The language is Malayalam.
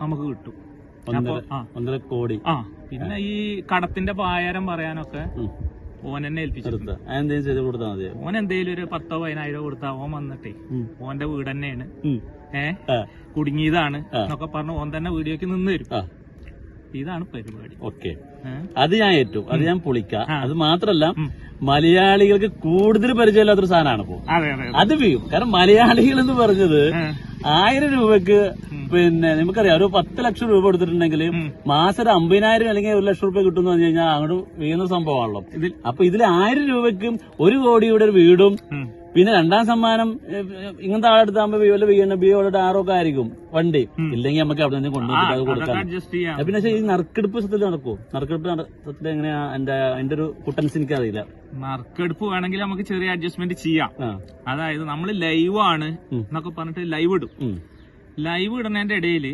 നമുക്ക് കിട്ടും. 1.5 കോടി. പിന്നെ ഈ കടത്തിന്റെ പായാരം പറയാനൊക്കെ ഓൻ എന്നെ ഏൽപ്പിച്ചിട്ടുണ്ട്. ഓൻ എന്തേലും ഒരു 10,000-10,000 കൊടുത്താ ഓൻ വന്നിട്ടേ ഓന്റെ വീട് തന്നെയാണ്, കുടുങ്ങിയതാണ് എന്നൊക്കെ പറഞ്ഞു ഓൻ തന്നെ വീഡിയോക്ക് നിന്ന് തരും. ഇതാണ് പരിപാടി. ഓക്കെ, അത് ഞാൻ ഏറ്റു, അത് ഞാൻ പൊളിക്കാം. അത് മാത്രല്ല, മലയാളികൾക്ക് കൂടുതൽ പരിചയമില്ലാത്തൊരു സാധനമാണ് ഇപ്പോ അത് വീഴും. കാരണം മലയാളികൾ എന്ന് പറഞ്ഞത് 1000 രൂപക്ക് പിന്നെ നമുക്കറിയാം, ഒരു 10 ലക്ഷം രൂപ കൊടുത്തിട്ടുണ്ടെങ്കിൽ മാസം ഒരു 50,000 അല്ലെങ്കിൽ 1 ലക്ഷം രൂപ കിട്ടുമെന്ന് പറഞ്ഞു കഴിഞ്ഞാൽ അങ്ങോട്ട് വീഴുന്ന സംഭവമാണല്ലോ. അപ്പൊ ഇതിൽ 1000 രൂപയ്ക്കും 1 കോടിയുടെ ഒരു വീടും പിന്നെ 2ാം സമ്മാനം ഇങ്ങനത്തെ ആളെടുത്താകുമ്പോ BO ഒക്കെ ആയിരിക്കും വണ്ടി. ഇല്ലെങ്കിൽ നമുക്ക് അവിടെ നിന്ന് കൊണ്ടുവന്നിട്ട് അത് കൊടുക്കാം. പിന്നെ ഈ നറുക്കെടുപ്പ് സത്യത്തിൽ നടക്കുമോ? നറുക്കെടുപ്പ് സത്യത്തിൽ എങ്ങനെയാ? എന്റെ ഒരു കുട്ടൻസ് എനിക്കറിയില്ല. നറുക്കെടുപ്പ് വേണമെങ്കിൽ നമുക്ക് ചെറിയ അഡ്ജസ്റ്റ്മെന്റ് ചെയ്യാം. അതായത് നമ്മൾ ലൈവ് ആണ് എന്നൊക്കെ പറഞ്ഞിട്ട് ലൈവ് ഇടും. ലൈവ് ഇടുന്നതിന്റെ ഇടയിൽ